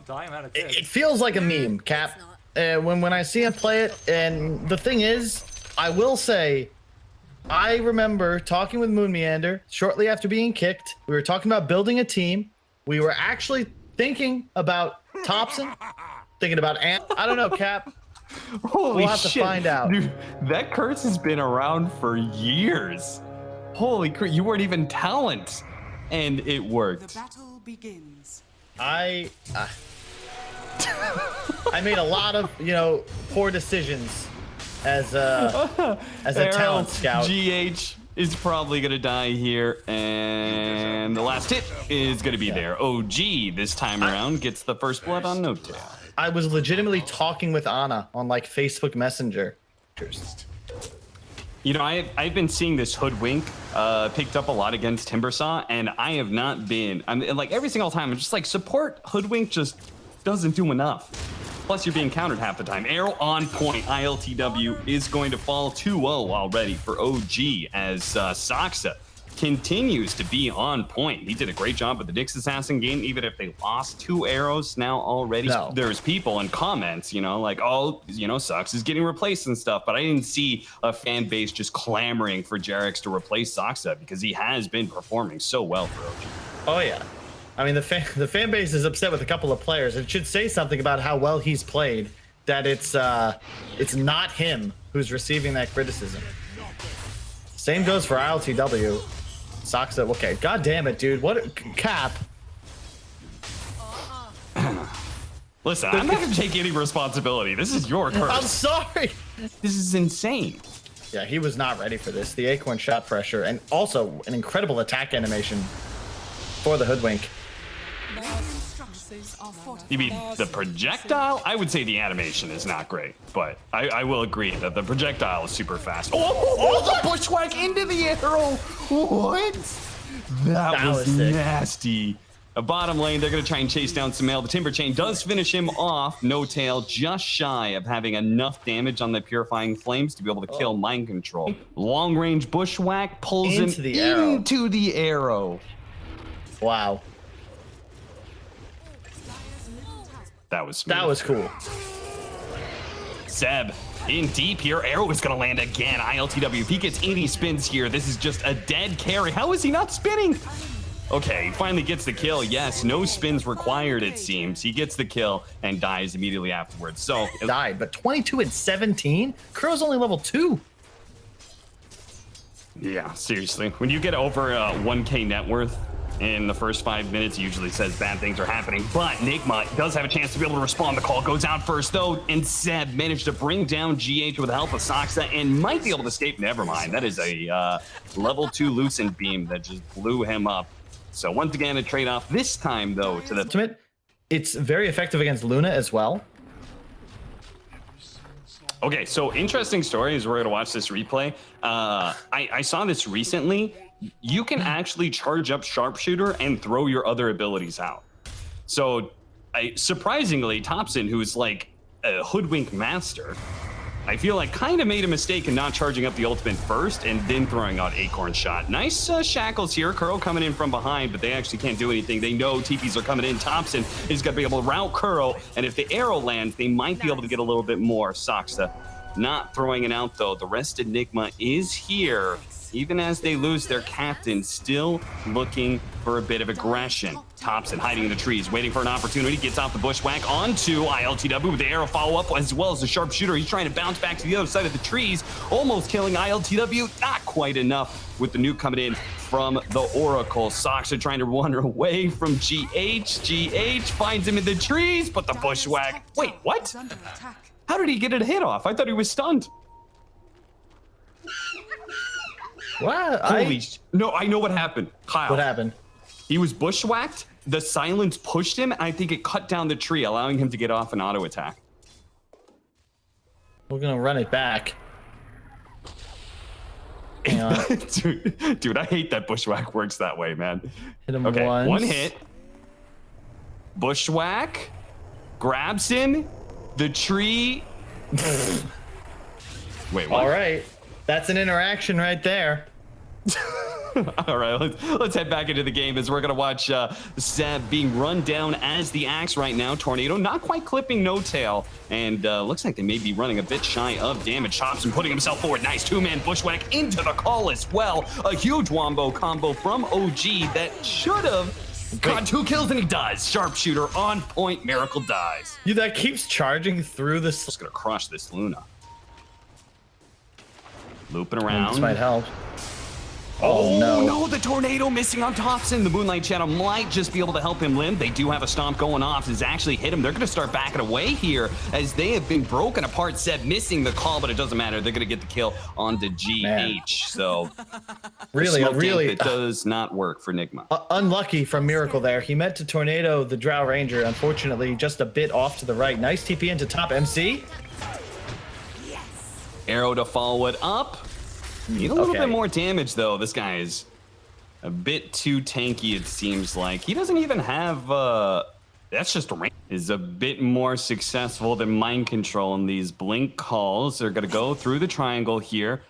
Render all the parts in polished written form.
time out of It feels like a meme, Cap. When I see him play it, and the thing is, I will say, I remember talking with Moon Meander shortly after being kicked. We were talking about building a team. We were actually thinking about Topson, thinking about Ant. I don't know, Cap. Holy we'll have shit. to find out. Dude, that curse has been around for years. Holy crap, you weren't even talent. And it worked. The battle begins. I made a lot of, poor decisions as a talent scout. GH is probably gonna die here, and the last hit is gonna be there. OG this time around gets the first blood on No Tail. I was legitimately talking with Anna on like Facebook Messenger. You know, I've been seeing this Hoodwink picked up a lot against Timbersaw, and I have not been. Like every single time, I'm just like, support Hoodwink just doesn't do enough. Plus, you're being countered half the time. Arrow on point. ILTW is going to fall 2-0 already for OG as Saksa continues to be on point. He did a great job with the Nyx Assassin game, even if they lost 2 arrows now already. No. There's people in comments, like, oh, Sux is getting replaced and stuff, but I didn't see a fan base just clamoring for Jarex to replace Saksa because he has been performing so well for OG. Oh yeah. I mean, the fan base is upset with a couple of players. It should say something about how well he's played, that it's not him who's receiving that criticism. Same goes for ILTW. Saksa, okay, god damn it, dude. What Cap? Listen, I'm not gonna take any responsibility. This is your curse. I'm sorry. This is insane. Yeah, he was not ready for this. The Acorn shot pressure, and also an incredible attack animation for the Hoodwink. You mean the projectile? I would say the animation is not great, but I will agree that the projectile is super fast. Oh, the bushwhack into the arrow! What? That was nasty. A bottom lane, they're going to try and chase down Sumail. The Timber Chain does finish him off. No Tail, just shy of having enough damage on the Purifying Flames to be able to kill Mind Control. Long range bushwhack pulls into him into the arrow. Wow. That was smooth. That was cool. Seb, in deep here. Arrow is going to land again. ILTW, if he gets 80 spins here, this is just a dead carry. How is he not spinning? Okay, he finally gets the kill. Yes, no spins required, it seems. He gets the kill and dies immediately afterwards. So died, but 22 and 17? Crow's only level 2. Yeah, seriously. When you get over 1K net worth in the first 5 minutes, it usually says bad things are happening. But Nigma does have a chance to be able to respond. The call goes out first, though, and Seb managed to bring down GH with the help of Saksa and might be able to escape. Never mind. That is a level 2 Lucent Beam that just blew him up. So once again, a trade-off. This time, though, to the ultimate. It's very effective against Luna as well. Okay, so interesting story as we're going to watch this replay. I saw this recently. You can actually charge up Sharpshooter and throw your other abilities out. So surprisingly, Topson, who's like a Hoodwink master, I feel like kind of made a mistake in not charging up the ultimate first and then throwing out Acorn Shot. Nice shackles here. Kuro coming in from behind, but they actually can't do anything. They know TPs are coming in. Topson is going to be able to route Kuro, and if the arrow lands, they might be able to get a little bit more. Saksa not throwing it out, though. The rest of Nigma is here. Even as they lose their captain, still looking for a bit of aggression. Topson hiding in the trees, waiting for an opportunity, gets off the bushwhack onto ILTW with the arrow follow-up as well as the sharpshooter. He's trying to bounce back to the other side of the trees, almost killing ILTW. Not quite enough with the nuke coming in from the Oracle. Saksa trying to run away from GH. GH finds him in the trees, but the bushwhack. Wait, what? How did he get a hit off? I thought he was stunned. What? No, I know what happened. Kyle. What happened? He was bushwhacked. The silence pushed him, and I think it cut down the tree, allowing him to get off an auto attack. We're gonna run it back. Hang on. Dude, I hate that bushwhack works that way, man. Hit him okay, once. One hit. Bushwhack. Grabs him. The tree. Wait, what? All right. That's an interaction right there. All right, let's head back into the game as we're going to watch Seb being run down as the axe right now. Tornado not quite clipping No Tail, and looks like they may be running a bit shy of damage. Topson putting himself forward. Nice two-man bushwhack into the call as well. A huge wombo combo from OG that should have got 2 kills, and he does. Sharpshooter on point. Miracle dies. Dude, that keeps charging through this. Just going to crush this Luna. Looping around. This might help. Oh no, the tornado missing on Topson. The Moonlight Shadow might just be able to help him live. They do have a stomp going off. It's actually hit him. They're going to start backing away here as they have been broken apart. Seb missing the call, but it doesn't matter. They're going to get the kill onto GH. Man. So really, it does not work for Nigma. Unlucky from Miracle there. He meant to tornado the Drow Ranger. Unfortunately, just a bit off to the right. Nice TP into top. MC. Arrow to follow it up. Need a little bit more damage, though. This guy is a bit too tanky, it seems like. He doesn't even have, that's just a range. Is a bit more successful than mind control, and these blink calls are going to go through the triangle here.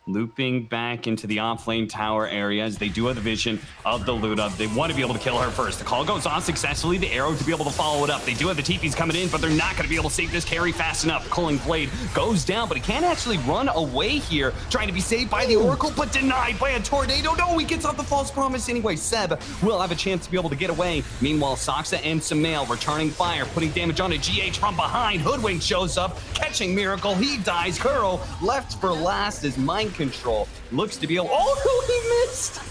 Looping back into the off-lane tower area as they do have the vision of the Luna. They want to be able to kill her first. The call goes off successfully. The arrow to be able to follow it up. They do have the TPs coming in, but they're not going to be able to save this carry fast enough. Culling Blade goes down, but he can't actually run away here, trying to be saved by the Oracle, but denied by a tornado. No, he gets off the false promise anyway. Seb will have a chance to be able to get away. Meanwhile, Soxa and Sumail returning fire, putting damage onto GH from behind. Hoodwink shows up, catching Miracle. He dies. Kuro left for last as Mind Control looks to be able. Oh no, he missed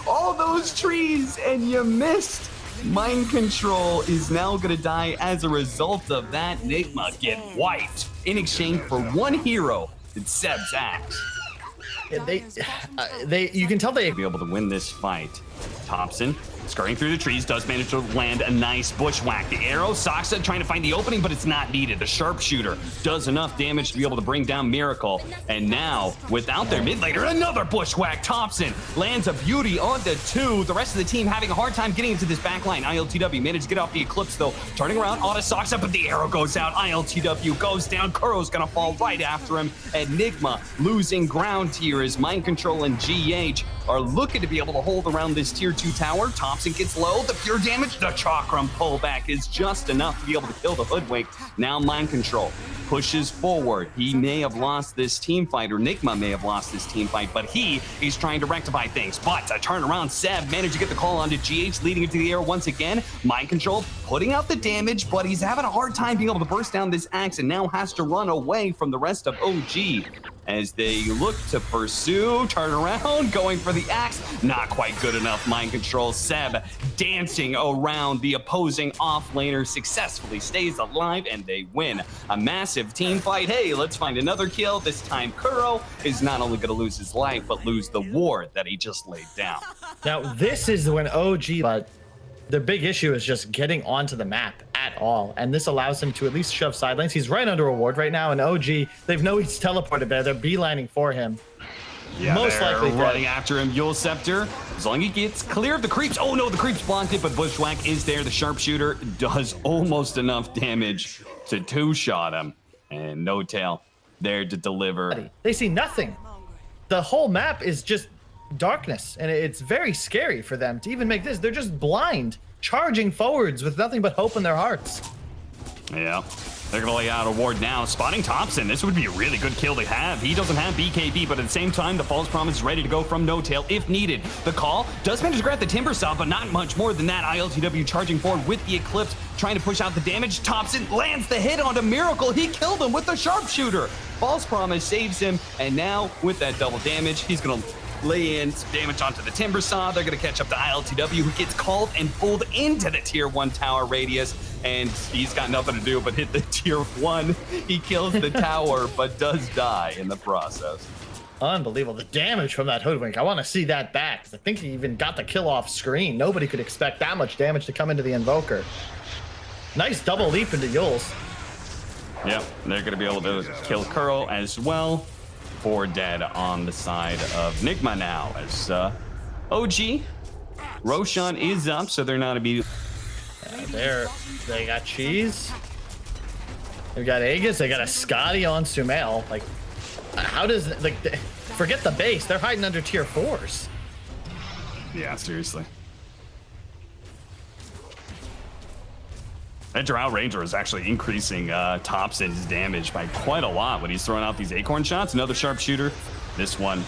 all those trees, and you missed. Mind Control is now going to die as a result of that. Nigma get wiped in exchange for one hero. It's Seb's axe. You can tell they be able to win this fight. Topson scurrying through the trees does manage to land a nice bushwhack. The arrow, Soxa trying to find the opening, but it's not needed. The sharpshooter does enough damage to be able to bring down Miracle. And now, without their mid laner, another bushwhack. Topson lands a beauty onto 2. The rest of the team having a hard time getting into this backline. ILTW managed to get off the Eclipse, though. Turning around, onto Soxa, but the arrow goes out. ILTW goes down. Kuro's gonna fall right after him. And Nigma losing ground here as Mind Control and GH are looking to be able to hold around this tier 2 tower. Topson gets low. The pure damage, the Chakram pullback is just enough to be able to kill the Hoodwink. Now Mind Control pushes forward. He may have lost this team fight, or Nigma may have lost this team fight, but he is trying to rectify things. But a turnaround, Seb managed to get the call onto GH, leading into the air once again. Mind Control putting out the damage, but he's having a hard time being able to burst down this axe and now has to run away from the rest of OG as they look to pursue. Turn around, going for the axe. Not quite good enough. Mind Control. Seb dancing around the opposing offlaner, successfully stays alive, and they win a massive team fight. Hey, let's find another kill. This time Kuro is not only going to lose his life, but lose the ward that he just laid down. Now, this is when OG, but the big issue is just getting onto the map at all, and this allows him to at least shove side lanes. He's right under a ward right now, and OG, they know he's teleported there. They're beelining for him. Yeah, most likely running after him. Yule Scepter, as long as he gets clear of the creeps. Oh no, the creeps blocked it, but Bushwhack is there. The sharpshooter does almost enough damage to two-shot him, and No Tail there to deliver. They see nothing. The whole map is just darkness, and it's very scary for them to even make this. They're just blind, charging forwards with nothing but hope in their hearts. Yeah, they're gonna lay out a ward now. Spotting Topson, this would be a really good kill to have. He doesn't have BKB, but at the same time, the False Promise is ready to go from No Tail if needed. The call does manage to grab the Timber Saw, but not much more than that. ILTW charging forward with the Eclipse, trying to push out the damage. Topson lands the hit onto Miracle. He killed him with the Sharpshooter. False Promise saves him, and now with that double damage, he's gonna lay in some damage onto the Timber Saw. They're going to catch up to ILTW, who gets called and pulled into the tier 1 tower radius, and he's got nothing to do but hit the tier 1. He kills the tower, but does die in the process. Unbelievable. The damage from that Hoodwink. I want to see that back. I think he even got the kill off screen. Nobody could expect that much damage to come into the Invoker. Nice double leap into Yules. Yep, they're going to be able to kill Kuro as well. 4 dead on the side of Nigma now as OG. Roshan is up, so they're not immediately. They got Cheese. They've got Aegis. They got a Scotty on Sumail. Like, how does, like, forget the base. They're hiding under tier 4s. Yeah, seriously. That Drow Ranger is actually increasing Topson's damage by quite a lot when he's throwing out these acorn shots. Another sharpshooter. This one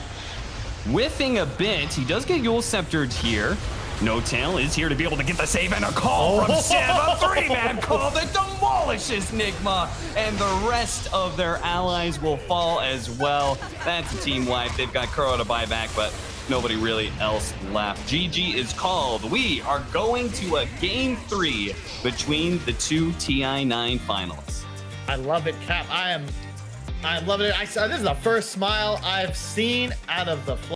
whiffing a bit. He does get Yule Sceptered here. No Tail is here to be able to get the save and a call from Civ. A 3-man call that demolishes Nigma, and the rest of their allies will fall as well. That's a team wipe. They've got Kuro to buy back, but nobody really else left. GG is called. We are going to a game 3 between the two TI9 finalists. I love it, Cap. I love it. This is the first smile I've seen out of the